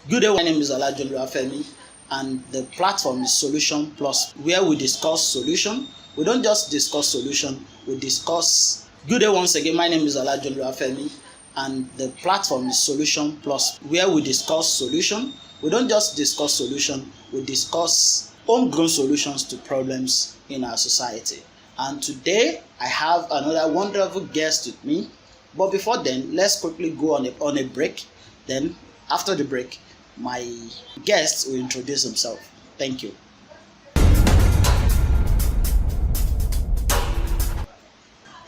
Good day, my name is John Oluwafemi, and the platform is SolutionPlus, where we discuss solution. We don't just discuss solution, we discuss. Good day once again, my name is John Oluwafemi, and the platform is SolutionPlus, where we discuss solution. We don't just discuss solution, we discuss homegrown solutions to problems in our society. And today, I have another wonderful guest with me. But before then, let's quickly go on a break. Then, after the break, my guest will introduce himself. Thank you.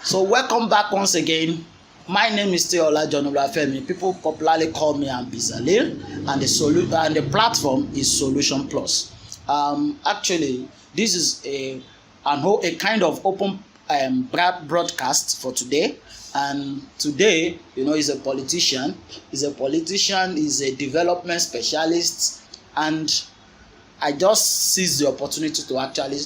So, welcome back once again. My name is still John Oluwafemi. People popularly call me IamBezaleel, and the platform is SolutionPlus. Actually, this is a kind of open broadcast for today. And today, he's a politician. He's a development specialist, and I just seized the opportunity to actually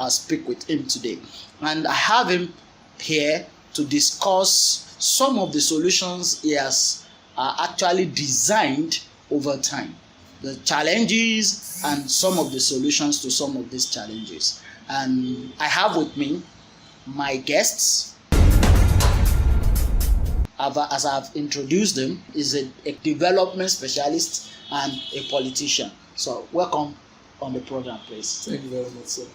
speak with him today. And I have him here to discuss some of the solutions he has actually designed over time, the challenges and some of the solutions to some of these challenges. And I have with me my guests. As I've introduced them, is a development specialist and a politician. So welcome on the program, please. Thank you very much, sir.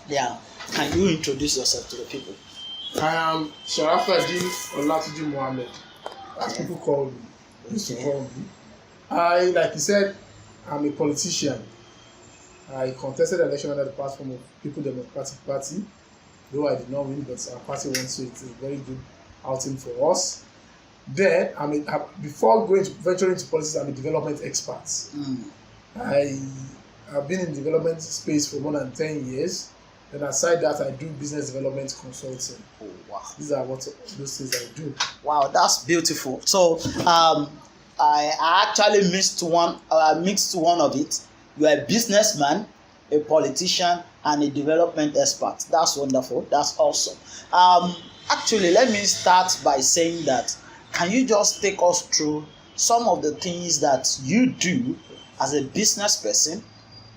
Yeah, can you introduce yourself to the people? I am SarafDeen Mohammed, as people call me. Used to call me. Like you said, I'm a politician. I contested the election under the platform of People Democratic Party. Though I did not win, but our party won, so it's a very good outing for us. Then, before venturing into politics, I'm a development expert. I have been in the development space for more than 10 years. And aside that, I do business development consulting. Oh, wow. These are those things I do. Wow, that's beautiful. So, I actually mixed one of it. You are a businessman, a politician, and a development expert. That's wonderful. That's awesome. Actually, let me start by saying that, can you just take us through some of the things that you do as a business person,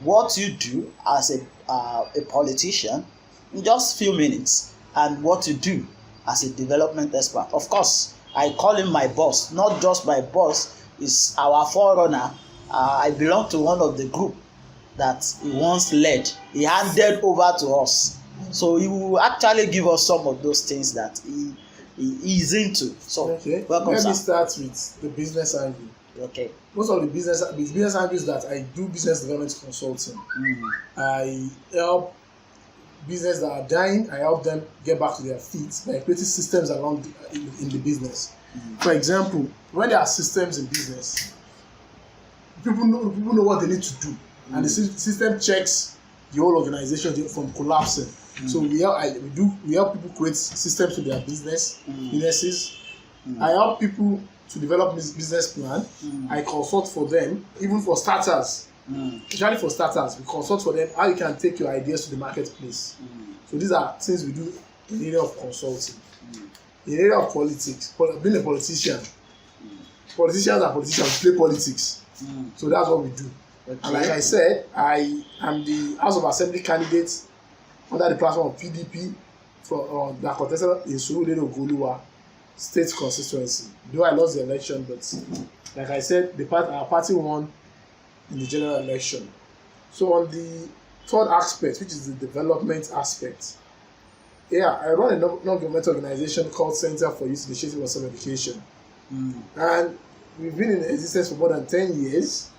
what you do as a politician, in just a few minutes, and what you do as a development expert? Of course, I call him my boss. Not just my boss, is our forerunner. I belong to one of the group that he once led. He handed over to us. So he will actually give us some of those things that he is into. So okay. Welcome, Let sir. me start with the business angle. Okay. Most of the business angles that I do business development consulting. I help business that are dying. I help them get back to their feet by creating systems along in the business. For example, when there are systems in business, people know what they need to do. And the system checks the whole organization from collapsing. So we help people create systems to their businesses. I help people to develop this business plan. I consult for them, even for starters. Especially for starters, we consult for them how you can take your ideas to the marketplace. So these are things we do in the area of consulting. In the area of politics, being a politician, politicians play politics. So that's what we do. Okay. And like I said, I am the House of Assembly candidate under the platform of PDP for that contested in Serive state constituency. Though I lost the election, but like I said, our party won in the general election. So on the third aspect, which is the development aspect, I run a non-governmental organization called Center for Youth Initiative on Self-Education. And we've been in existence for more than 10 years.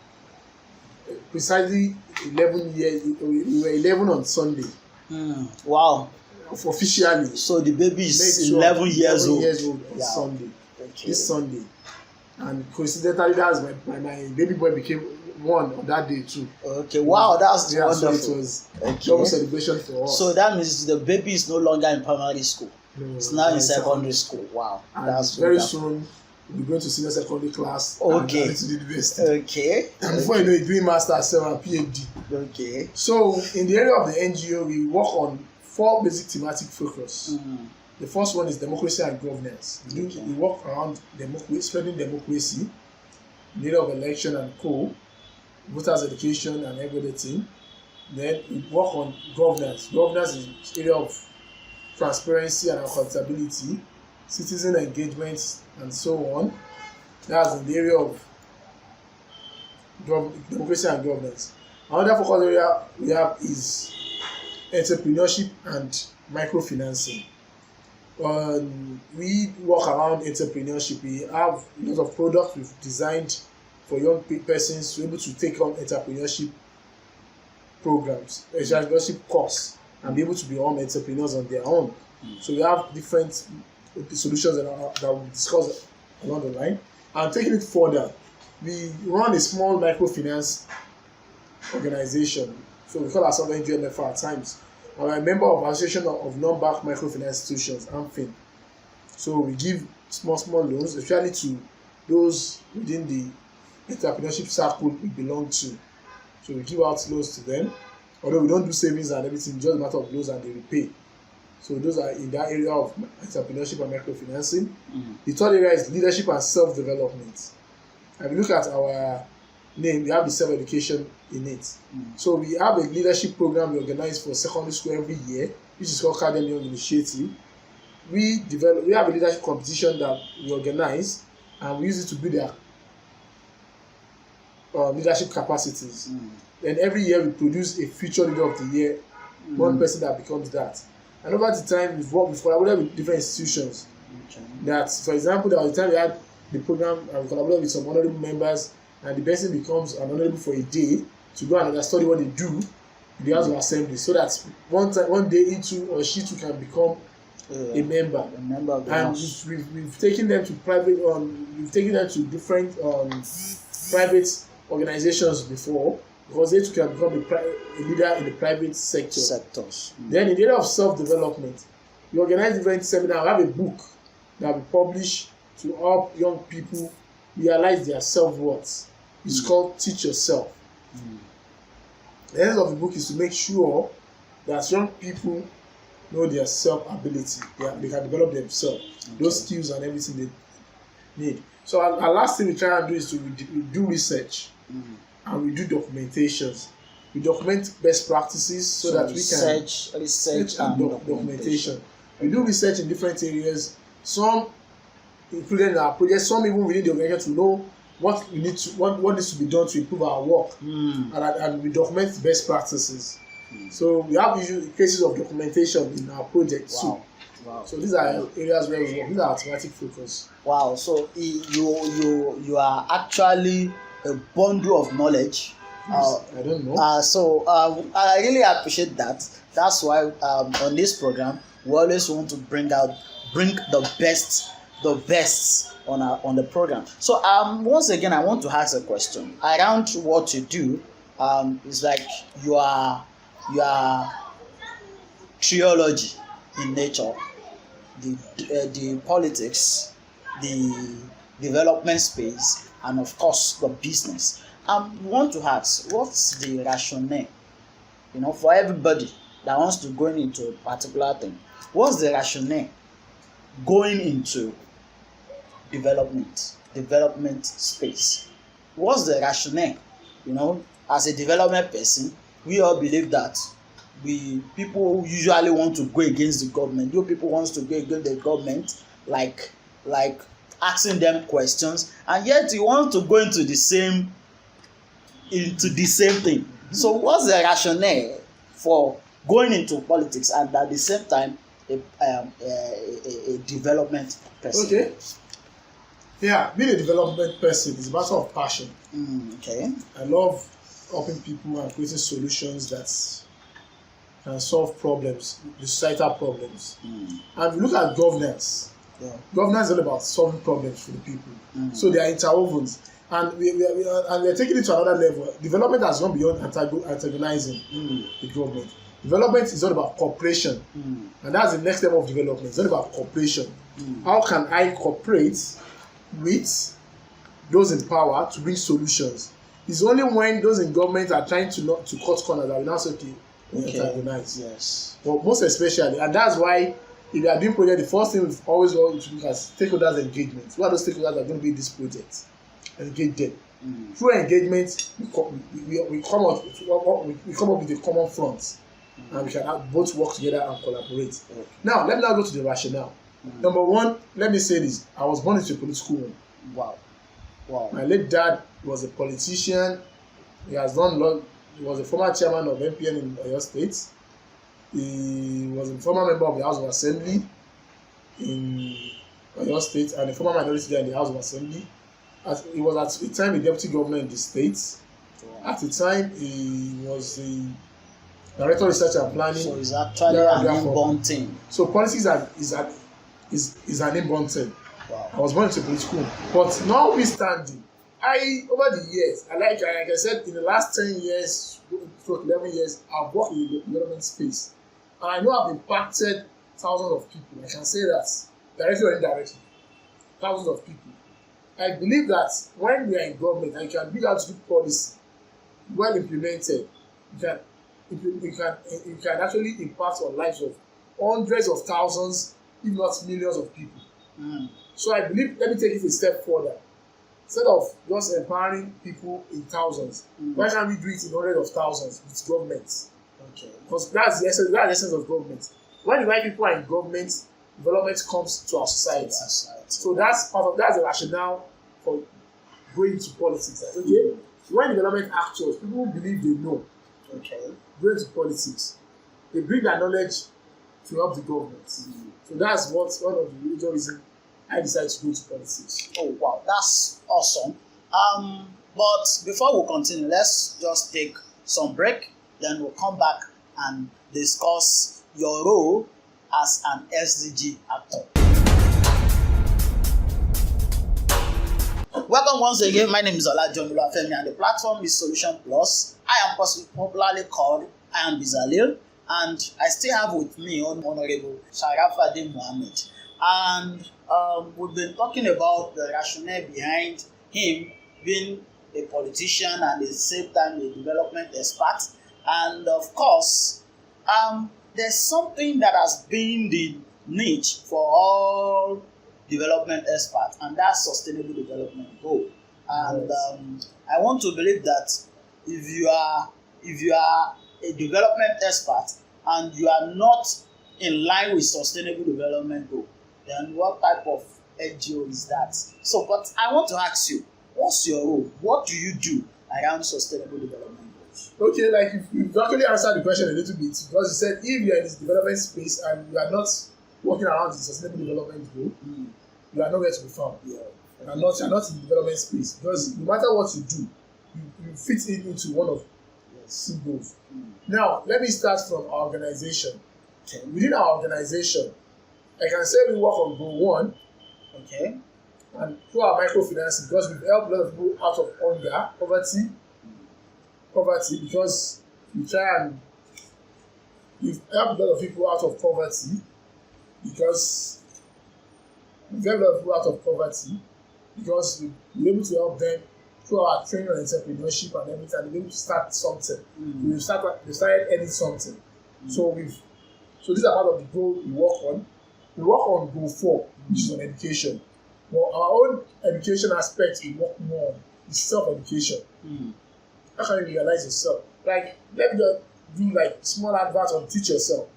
Precisely 11 years. We were 11 on Sunday. Wow. Officially. So the baby is 11 years old. On Sunday. Okay. This Sunday. And coincidentally, that's my baby boy became one on that day too. Okay. Wow, that's wonderful. So it was a double celebration for us. So that means the baby is no longer in primary school. No, it's now in secondary school. Wow. And that's very soon. We're going to senior secondary class. Okay. And to the university. Okay. And before you know it, doing master's and PhD. Okay. So in the area of the NGO, we work on 4 basic thematic focus. The first one is democracy and governance. Okay. We work around spreading democracy, the area of election and voters education and everything. Then we work on governance. Governance is the area of transparency and accountability, citizen engagement, and so on. That's in the area of democracy and governance. Another focus area we have is entrepreneurship and microfinancing. We work around entrepreneurship. We have a lot of products we've designed for young persons to be able to take on entrepreneurship programs, entrepreneurship course, and be able to become entrepreneurs on their own. So we have different solutions that we'll discuss along the line. And taking it further, we run a small microfinance organization. So we call ourselves NGMF at times. And we're a member of Association of Non-Bank Microfinance Institutions, AMFIN. So we give small loans, especially to those within the entrepreneurship circle we belong to. So we give out loans to them. Although we don't do savings and everything, just a matter of loans and they repay. So those are in that area of entrepreneurship and microfinancing. The third area is leadership and self-development. And we look at our name, we have the self-education in it. So we have a leadership program we organize for secondary school every year, which is called Academy Young Initiative. We have a leadership competition that we organize, and we use it to build their leadership capacities. Then every year we produce a future leader of the year, one person that becomes that. And over the time we've collaborated with different institutions. That, for example, there was a time we had the program and we collaborated with some honorable members, and the person becomes an honorable for a day to go and study what they do in the House of Assembly, so that one day he too or she too can become a member. Of the House. We've taken them to different private organizations before, because they too can become a leader in the private sectors. Then in the area of self-development, we organize different seminars. We have a book that we publish to help young people realize their self-worth. It's called Teach Yourself. The end of the book is to make sure that young people know their self-ability. They can develop themselves, those skills and everything they need. So our last thing we try and do is to do research, and we do documentations. We document best practices so that we can research and documentation. We do research in different areas, some included in our projects, some even within the organization, to know what needs to be done to improve our work, and we document best practices. So we have cases of documentation in our projects too. Wow. So these are areas where we work. These are our thematic focus. Wow. So you are actually a bundle of knowledge. I don't know. So I really appreciate that. That's why on this program we always want to bring the best on the program. So once again I want to ask a question around what you do. It's like you are triology in nature, the politics, the development space, and of course the business. I want to ask, what's the rationale, for everybody that wants to go into a particular thing? What's the rationale going into development space? What's the rationale? As a development person, we all believe that people usually want to go against the government. You people wants to go against the government, like asking them questions, and yet you want to go into the same thing. So what's the rationale for going into politics and at the same time a development person? Okay. Yeah, being a development person is a matter of passion. Okay. I love helping people and creating solutions that can solve problems, the societal problems. And if you look at governance, governance is all about solving problems for the people. So they are interwoven. And we're taking it to another level. Development has gone beyond antagonizing the government. Development is all about cooperation. And that's the next level of development. It's all about cooperation. How can I cooperate with those in power to bring solutions? It's only when those in government are trying to cut corners that we now say, okay, antagonize. Yes. But most especially, and that's why if you are doing project, the first thing we always want to look at stakeholders engagement. What are those stakeholders that are going to be in this project? Engage them. Through engagement, we come up with a common front, and we can both work together and collaborate. Now, let me now go to the rationale. Number one, let me say this: I was born into a political home. Wow. My late dad was a politician. He has done law. He was a former chairman of MPN in Oyo State. He was a former member of the House of Assembly in Oyo State and a former minority leader in the House of Assembly. He was at the time a deputy governor in the state. At the time, he was the director of research and planning. So it's actually an inborn thing. So politics is an inborn thing. Wow. I was born into political, but notwithstanding, over the years, like I said, in the last 10 years, 11 years, I've worked in the development space, and I know I've impacted thousands of people. I can say that directly or indirectly, thousands of people. I believe that when we are in government and you can bring out good policy, well implemented, you can actually impact on lives of hundreds of thousands, if not millions of people. So I believe, let me take it a step further. Instead of just empowering people in thousands, why can't we do it in hundreds of thousands with government? Okay. Because that's the essence of government. When the right people are in government, development comes to our society. So that's the rationale for going into politics. Okay. When development actors, people who believe they know, go into politics, they bring their knowledge to help the government. So that's one of the major reasons I decided to go to politics. Oh wow, that's awesome. But before we continue, let's just take some break. Then we'll come back and discuss your role as an SDG actor. Welcome once again. My name is John Oluwafemi and the platform is SolutionPlus. I am popularly called IamBezaleel, and I still have with me Honorable SarafDeen Mohammed. And we've been talking about the rationale behind him being a politician and at the same time a development expert. And of course, there's something that has been the niche for all development experts, and that's sustainable development goal. And I want to believe that if you are a development expert and you are not in line with sustainable development goal, then what type of NGO is that? So, but I want to ask you, what's your role? What do you do around sustainable development goals? Okay, like you've actually answered the question a little bit, because you said if you're in this development space and you are not working around the sustainable development goal, you are nowhere to be found. You're not in the development space, because no matter what you do, you fit into one of two goals. Now, let me start from our organization. Within our organization, I can say we work on goal 1. And through our microfinance, because we've helped a lot of people out of hunger, poverty, because we've helped a lot of people out of poverty, because we're able to help them through our training on entrepreneurship and everything, and they're able to start something. They started earning something. So this is a part of the goal we work on. We work on goal 4, which is on education. But our own education aspect we work more on is self-education. How can you realize yourself? Like, let me just do like small advert on teach yourself.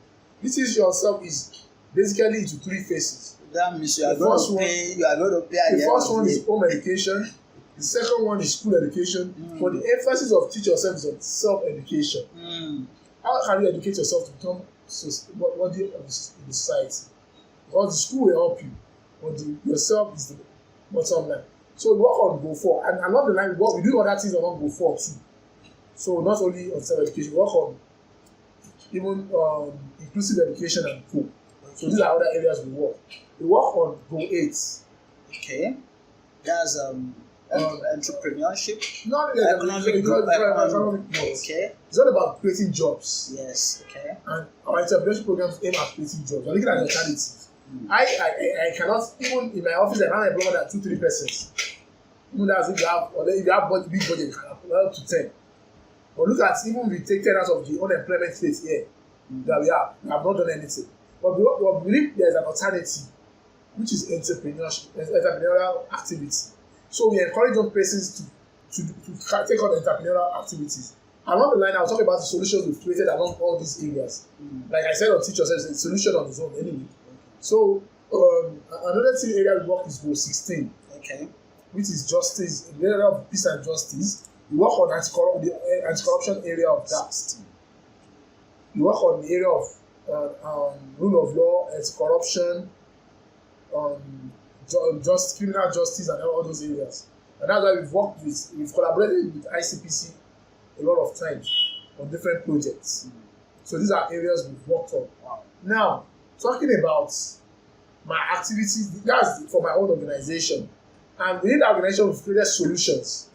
This teach yourself is basically into 3 phases. That means you are going to pay. The first one is home education. The second one is school education. But the emphasis of teach yourself is on self-education. How can you educate yourself to become worthy of the society? Because the school will help you, but yourself is the bottom line. So we work on goal 4, and along the line we do other things along goal 4 too. So not only on self-education, we work on even inclusive education and co. So these are other areas we work. We work on goal 8. That's entrepreneurship. Not economic growth. It's all about creating jobs. Yes. And our entrepreneurship programs aim at creating jobs. We're looking at alternatives. I cannot, even in my office, I can't employ more than 2-3 persons. Even that's if you have big budget, you can employ up to 10. But look at, even if we take 10 out of the unemployment rate here that we have not done anything. But we believe there's an alternative, which is entrepreneurial activity. So we encourage young persons to take on entrepreneurial activities. Along the line, I'll talk about the solutions we've created along all these areas. Like I said on Teach Yourself, it's a solution on its own anyway. So another thing area we work is goal 16, which is justice, in the area of peace and justice. We work on the anti-corruption area of that. We work on the area of rule of law, anti-corruption, just criminal justice, and all those areas. And that's why we've collaborated with ICPC a lot of times on different projects. So these are areas we've worked on. Wow. Now, talking about my activities, that's for my own organization. And within the organization, we've created solutions.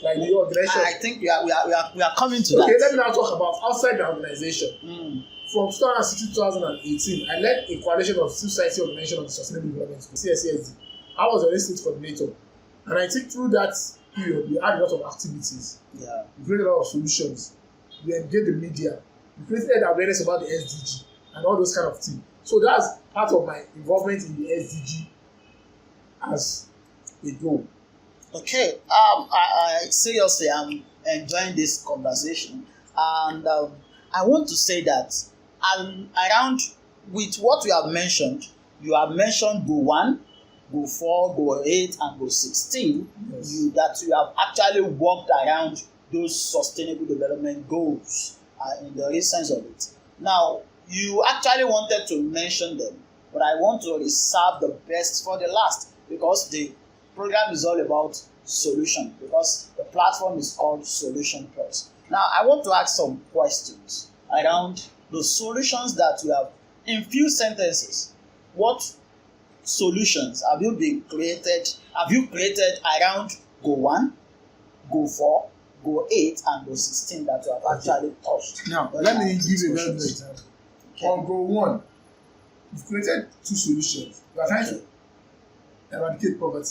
Like the organization. I think we are coming to that. Okay, let me now talk about outside the organization. From 2016 to 2018, I led a coalition of civil society organizations on the sustainable development, CSCSD. I was the state coordinator. And I think through that period, we had a lot of activities. We created a lot of solutions. We engaged the media. We created awareness about the SDG and all those kind of things. So that's part of my involvement in the SDG as a goal. Okay, I seriously am enjoying this conversation, and I want to say that around with what you have mentioned goal 1, goal 4, goal 8, and goal 16. Yes. That you have actually worked around those sustainable development goals in the real sense of it. Now, you actually wanted to mention them, but I want to reserve the best for the last, because the program is all about solution, because the platform is called SolutionPlus. Now, I want to ask some questions around the solutions that you have. In few sentences, what solutions have you created around goal 1, goal 4, goal 8, and goal 16 that you have actually touched? Now, let me give you a very good example. On goal 1, we've created 2 solutions. We are trying to eradicate poverty.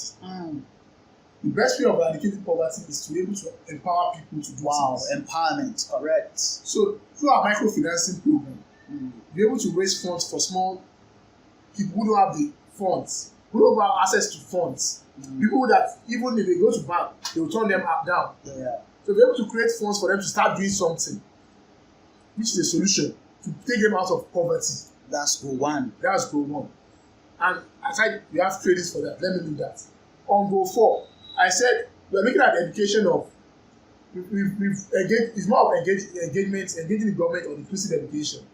The best way of eradicating poverty is to be able to empower people to do things. Empowerment, correct. So through our microfinancing program, we're able to raise funds for small people who don't have the funds, who don't have access to funds. People that even if they go to bank, they will turn them down. So we're able to create funds for them to start doing something, which is a solution to take them out of poverty. That's goal 1. That's goal 1. And aside, we have credits for that. Let me do that. On goal 4, I said we're looking at the education of. We've engaged. It's more of engaging the government on inclusive education,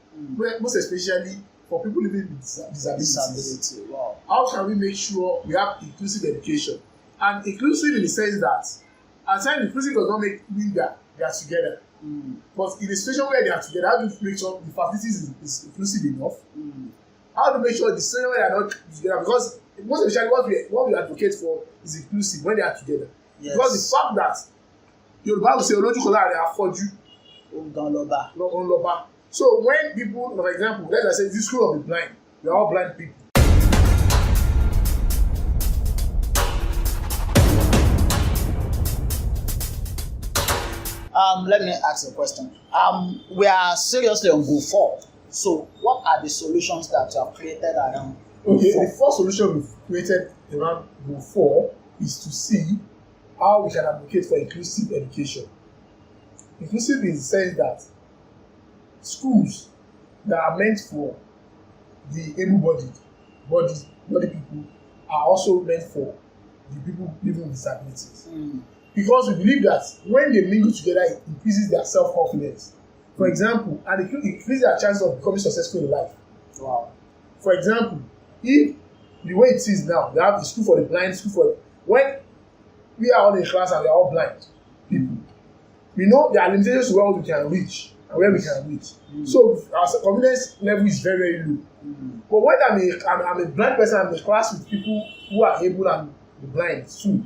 most especially for people living with disability. Wow. How can we make sure we have inclusive education? And inclusive in the sense that, at times, inclusive does not mean that they are together. But in a situation where they are together, how do you make sure the facilities is inclusive enough? How to make sure the situation where they are not together, because most especially what we advocate for is inclusive when they are together. Yes. Because the fact that Yoruba will say olójúkọlá rẹ̀ afọ́jú Onloba. So when people, for example, let's say this school of the blind, we are all blind people. Let me ask a question. We are seriously on goal 4. So what are the solutions that you have created around goal 4? The first solution we've created around goal 4 is to see how we can advocate for inclusive education. Inclusive in the sense that schools that are meant for the able-bodied body people are also meant for the people living with disabilities. Because we believe that when they mingle together, it increases their self-confidence. For example, and it increases their chance of becoming successful in life. Wow. For example, if the way it is now, they have the school for the blind, when we are all in class and we are all blind people, we know there are limitations to where we can reach and where we can reach. So our confidence level is very, very low. But when I'm a blind person, I'm in class with people who are able and blind too.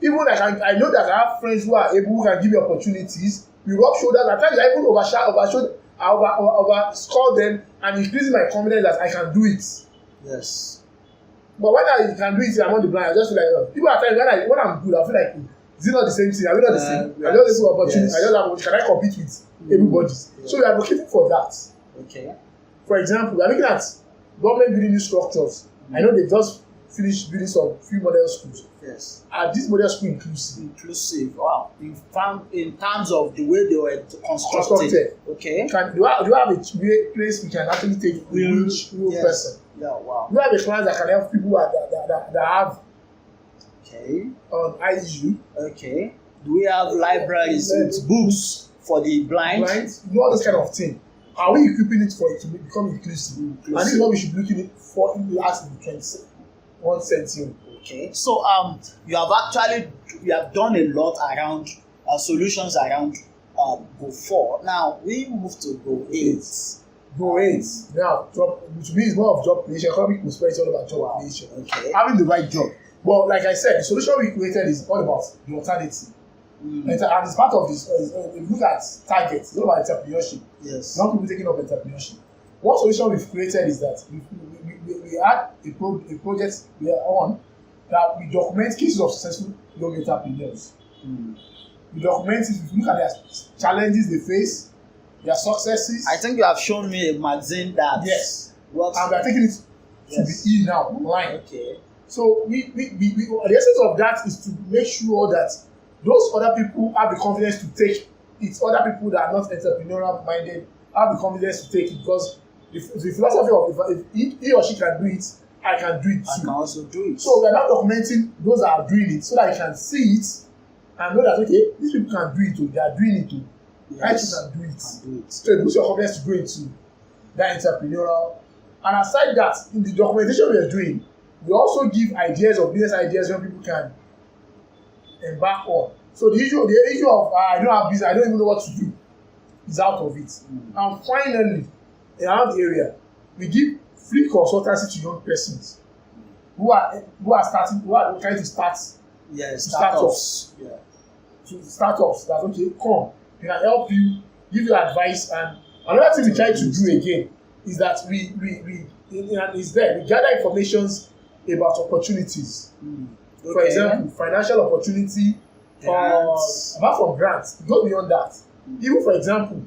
Even like I know that I have friends who are able, who can give me opportunities. We rub shoulders. At times I even overscore them and increase my confidence that I can do it. Yes. But when I can do it, I'm not the blind. I just feel like people at times when I'm good, I feel like is it not the same thing? Are we not the same? Yes. I just have opportunity. Yes. I just have. Can I compete with everybody? Yes. So we are advocating for that. Okay. For example, we are looking at government building new structures. I know they just finished building some few model schools. Yes. Are this model school inclusive? Inclusive. Wow. In terms of the way they were constructed. Okay. Do you have a place we can actually take a real Yes. person? Yeah. Wow. Do you have a class that can help people that have Okay. IEU? Okay. Do we have libraries with books for the blind? All this kind of thing. Are we equipping it for it to become inclusive? And this is what we should be looking for in the last 21st century. Okay. So you have done a lot around solutions around Go 4. Now we move to Go 8. Go 8. Now, to me, it's more of job creation. Economic prosperity is all about job creation. Okay. Having the right job. But like I said, the solution we created is all about the alternative. And it's part of this. If you look at targets, it's all about entrepreneurship. Yes. Not people taking up entrepreneurship. One solution we've created is that we had a project we are on that we document cases of successful young entrepreneurs. We document it. We look at their challenges they face, their successes. I think you have shown me a magazine that Yes. works. And we are taking it to the now online. Okay. So the essence of that is to make sure that those other people have the confidence to take it. Other people that are not entrepreneurial minded have the confidence to take it, because the philosophy of if he or she can do it, I can do it too. I can also do it. So we are now documenting those that are doing it so that you can see it and know that okay, these people can do it too. They are doing it too. Yes. I can do it. Can do it. So it boosts your confidence to go into that entrepreneurial. And aside that, in the documentation we are doing, we also give ideas of business ideas when people can embark on. So the issue of I don't have business, I don't even know what to do, is out of it. And finally, around the area, we give free consultancy to young persons who are trying to start startups. Yeah. To startups that okay, come, we can help you, give you advice. And another thing we try to do again is that we gather informations about opportunities. Okay. For example, financial opportunity, apart from grants, it goes beyond that. Even for example,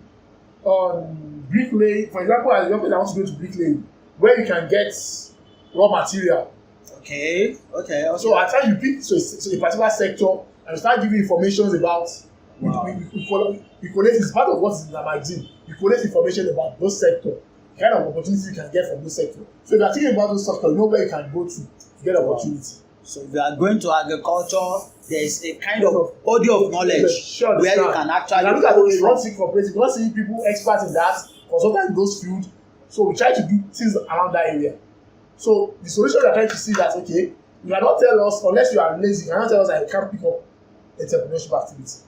on bricklaying, for example, as a young person that wants to go to bricklaying, where you can get raw material. Okay. So at times you pick a particular sector and you start giving information about. Wow. We collect, it's part of what is in the magazine. We collect information about those sectors, the kind of opportunities you can get from those sectors. So if you are thinking about those sectors, you know where you can go to get opportunity. So if you are going to agriculture, there is a kind of body of knowledge where you can actually look at it. You want to see cooperative, you want to see people experts in that, consultants in those fields. So we try to do things around that area. So the solution we are trying to see that okay, you cannot tell us unless you are lazy. You cannot tell us that you can't pick up entrepreneurship activity.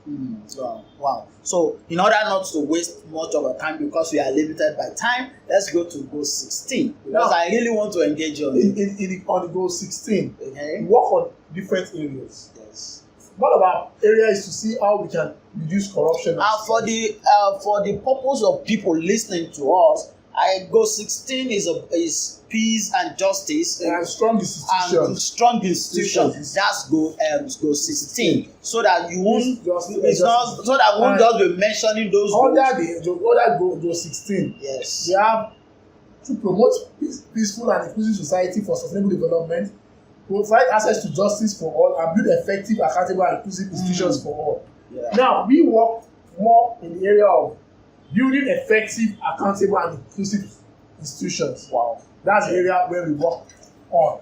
Wow. So in order not to waste much of our time, because we are limited by time, let's go to Go 16, because I really want to engage on it. On the Go 16, okay, we work on different areas. Yes. One of our areas is to see how we can reduce corruption. For the purpose of people listening to us, Go 16 is peace and justice and strong institutions. That's Go 16. So that you won't just be mentioning those under Go 16. Yes. We have to promote peaceful and inclusive society for sustainable development, provide access to justice for all, and build effective, accountable, and inclusive institutions for all. Yeah. Now we work more in the area of building effective, accountable, and inclusive institutions. Wow. That's the area where we work on.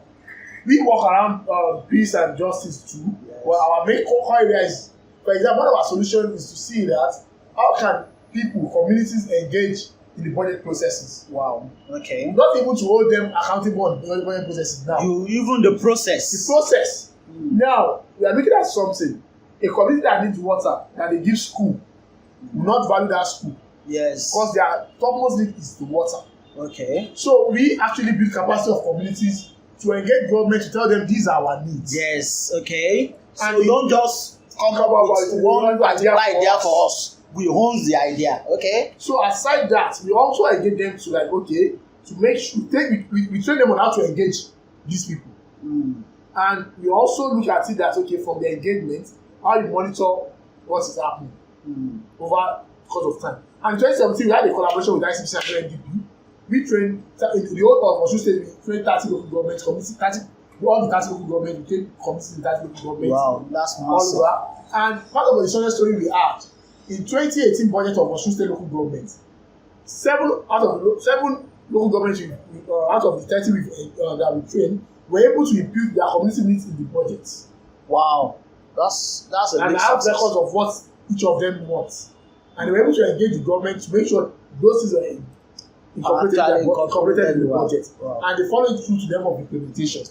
We work around peace and justice too. Yes. But our main core area is, for example, one of our solutions is to see that how can people, communities engage in the budget processes. Wow. Okay. Not even to hold them accountable on the budget processes now. Even the process. The process. Now we are looking at something. A community that needs water that they give school will not value that school. Yes. Because their topmost need is the water. Okay. So we actually build capacity of communities to engage government to tell them these are our needs. Yes. Okay. So and don't just come up with one particular idea for us. We own the idea. Okay. So aside that, we also engage them to to make sure we train them on how to engage these people. And we also look at it that from the engagement, how you monitor what is happening over the course of time. And in 2017, we had a collaboration with ICPC and NDP we train in the whole of Osun State. We train 30 local government community, 30 all the 30 local government. We train communities in 30 local government. Wow, that's all massive. over. And part of the success story we have in 2018 budget of Osun State local government, 7 local governments out of the 30 that we train were able to impute their community needs in the budget. Wow, that's a and big I have success. records of what each of them wants, and they were able to engage the government to make sure those things are incorporated in the budget. Wow. And they follow it through to them of implementation.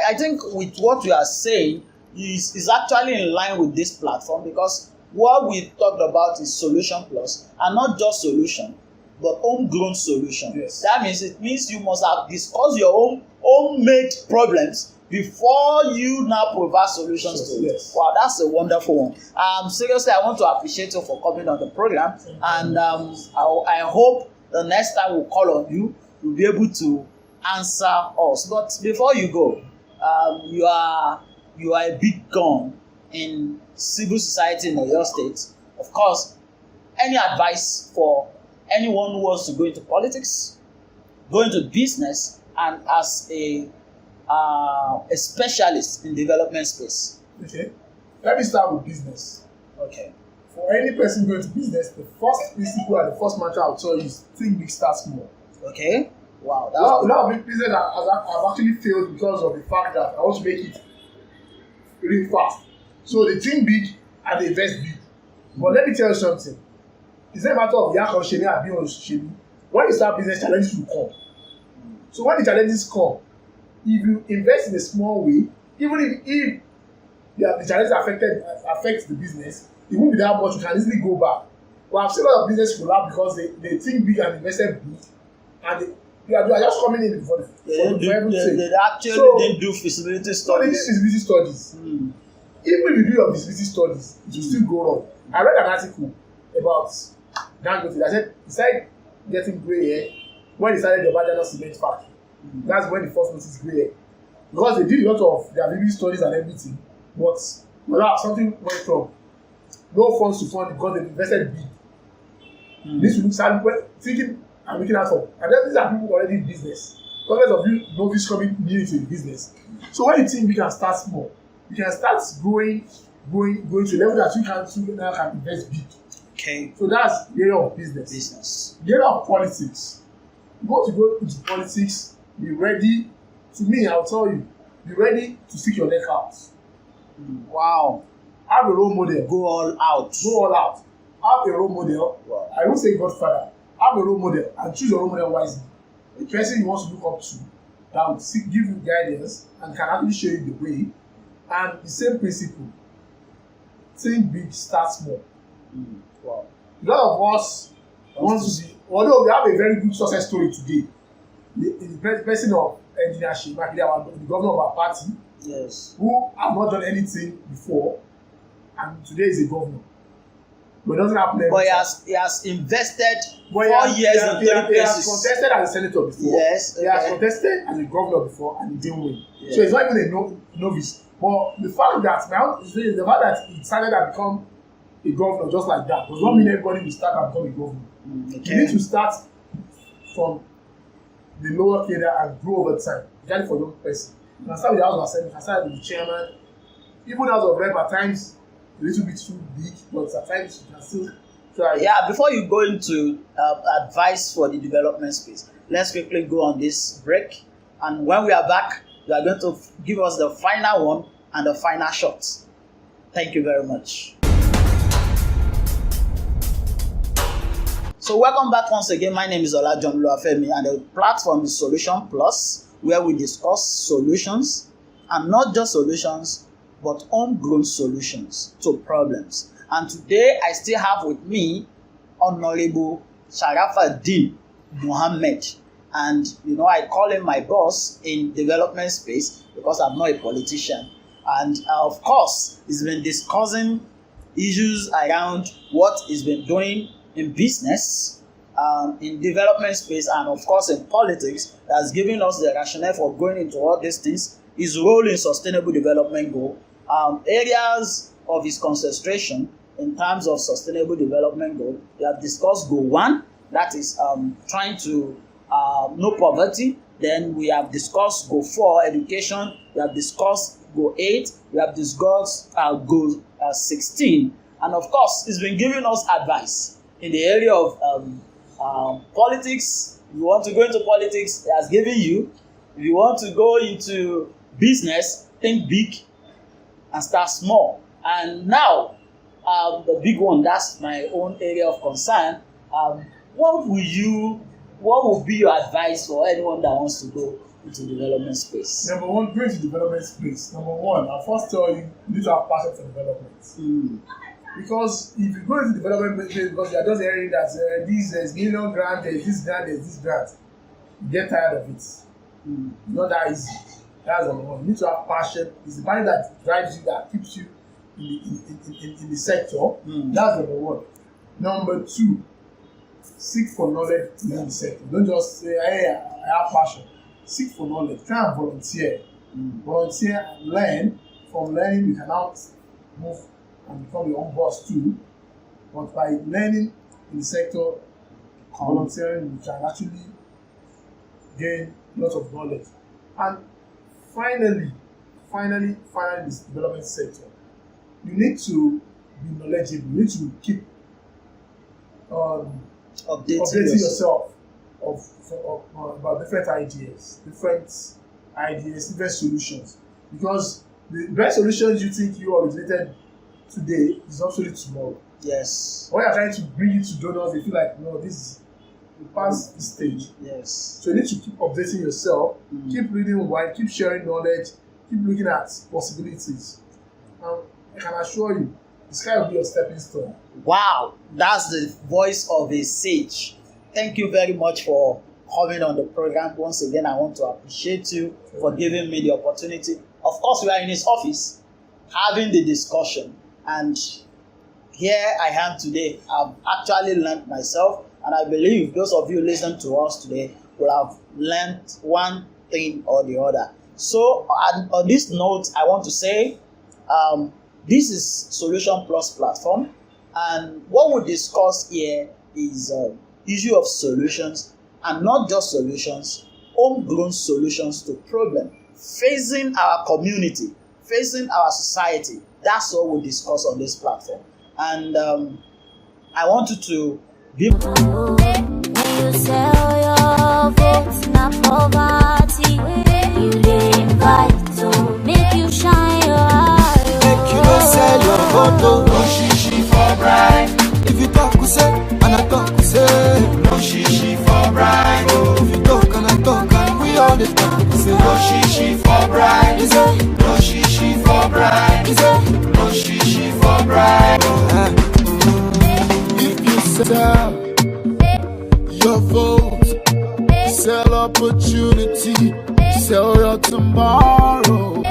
I think with what you are saying is actually in line with this platform, because what we talked about is SolutionPlus, and not just solution, but homegrown solution. Yes. That means it means you must have discussed your own homemade problems before you now provide solutions to it. Yes. Wow, that's a wonderful one. Seriously, I want to appreciate you for coming on the program, and I hope the next time we call on you, you'll be able to answer us. But before you go, you are a big gun in civil society in Oyo State. Of course, any advice for anyone who wants to go into politics, go into business, and as a specialist in development space? Okay, let me start with business. Okay. For any person going to business, the first principle and the first mantra I'll tell you is think big, start small. Okay. Wow. A lot of business have actually failed because of the fact that I want to make it really fast. So they think big and they invest big. But let me tell you something. It's not a matter of Yak or Shemi or being on Shemi. When you start business, challenges will come. So when the challenges come, if you invest in a small way, even if the challenges affect the business, it won't be that much. You can easily go back. But I've seen a lot of business collapse because they think big and invested big, and they are just coming in for everything. They actually didn't do feasibility studies. So they did feasibility studies. Even if you do your feasibility studies, it will still go wrong. I read an article about Dangote that said he started getting grey hair when he started the Obajana cement factory. That's when he first noticed grey hair, because they did a lot of their feasibility studies and everything, but something went wrong. No funds to fund because they invested big. This will start thinking and looking out for, and then these are people already in business. Because of you novice coming new into the business. So when you think we can start small, you can start growing to a level that you now can invest big. Okay. So that's the area of business. The area of politics. You want to go into politics, be ready. To me, I'll tell you, be ready to stick your neck out. Wow. Have a role model. Go all out. Have a role model. Wow. I won't say Godfather. Have a role model and choose your role model wisely. The person you want to look up to that will give you guidance and can actually show you the way. And the same principle. Think big, start small. Wow. A lot of us want to be, although we have a very good success story today, the person of Engineer Seyi Makinde, the governor of our party, yes, who have not done anything before, and today is a governor. But it doesn't happen every but time. he has invested 4 But years in 3 he has places. contested as a senator before. Yes, He has okay. contested as a governor before and he didn't win. Yeah. So he's not even a novice. But the fact that he started and become a governor just like that does not mean everybody will start and become a governor. Okay. You need to start from the lower cadre and grow over time. Especially for young person. You can start with the House of Assembly, you can start with the chairman. Even House of Rep at times a little bit too big, but at times you can still try. Yeah, before you go into advice for the development space, let's quickly go on this break. And when we are back, you are going to give us the final one and the final shot. Thank you very much. So welcome back once again. My name is John Oluwafemi, and the platform is SolutionPlus, where we discuss solutions, and not just solutions, but homegrown solutions to problems. And today I still have with me Honorable SarafDeen Mohammed. And I call him my boss in development space because I'm not a politician. And of course, he's been discussing issues around what he's been doing in business, in development space, and of course in politics. That's giving us the rationale for going into all these things. His role in sustainable development goal, areas of his concentration in terms of sustainable development goal. We have discussed goal 1, that is trying to no poverty. Then we have discussed goal 4, education. We have discussed goal 8. We have discussed goal 16. And of course, it's been giving us advice in the area of politics. If you want to go into politics, it has given you. If you want to go into business, think big and start small. And now, the big one, that's my own area of concern. What will be your advice for anyone that wants to go into development space? Number one, going to development space. Number one, I'll first tell you, you need to have passion for development. Because if you go into development space because you are just hearing that there's million grant, there's this grant, there's this grant, you get tired of it. It's not that easy. That's number one. You need to have passion. It's the passion that drives you, that keeps you in the sector. That's number one. Number two, seek for knowledge in the sector. Don't just say, hey, I have passion. Seek for knowledge. Try and volunteer. Volunteer and learn. From learning, you can now move and become your own boss too. But by learning in the sector, volunteering, you can actually gain lots of knowledge. And finally, this development sector, you need to be knowledgeable. You need to keep updating yourself about different ideas, different solutions. Because the best solutions you think you originated today is obsolete tomorrow. Yes. When you're trying to bring it to donors, they feel like, no, you passed this stage. Yes. So you need to keep updating yourself, keep reading wide, keep sharing knowledge, keep looking at possibilities. I can assure you, the sky will be your stepping stone. Wow, that's the voice of a sage. Thank you very much for coming on the program. Once again, I want to appreciate you for giving me the opportunity. Of course, we are in his office having the discussion, and here I am today. I've actually learned myself, and I believe those of you listening to us today will have learned one thing or the other. So, on this note, I want to say, this is SolutionPlus platform, and what we discuss here is issue of solutions, and not just solutions, homegrown solutions to problems facing our community, facing our society. That's what we discuss on this platform. And I want you to be. You sell your votes, not poverty. You invite to make you shine your eye. Make you no sell your vote, no shishi for bribe. If you talk, you say, and I talk, you say, no shishi for bribe. If you talk and I talk, and we all the time, you say, no shishi for bribe. You say, no shishi for bribe. You say, no shishi for bribe. If you sell your vote, sell opportunity, sell your tomorrow.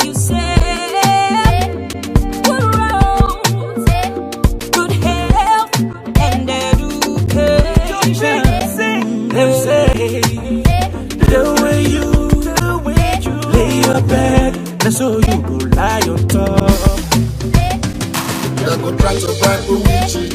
You say good roads, good health, and education. Them say the way you lay your bed, that's how you go lie on top. They go try to bribe with you.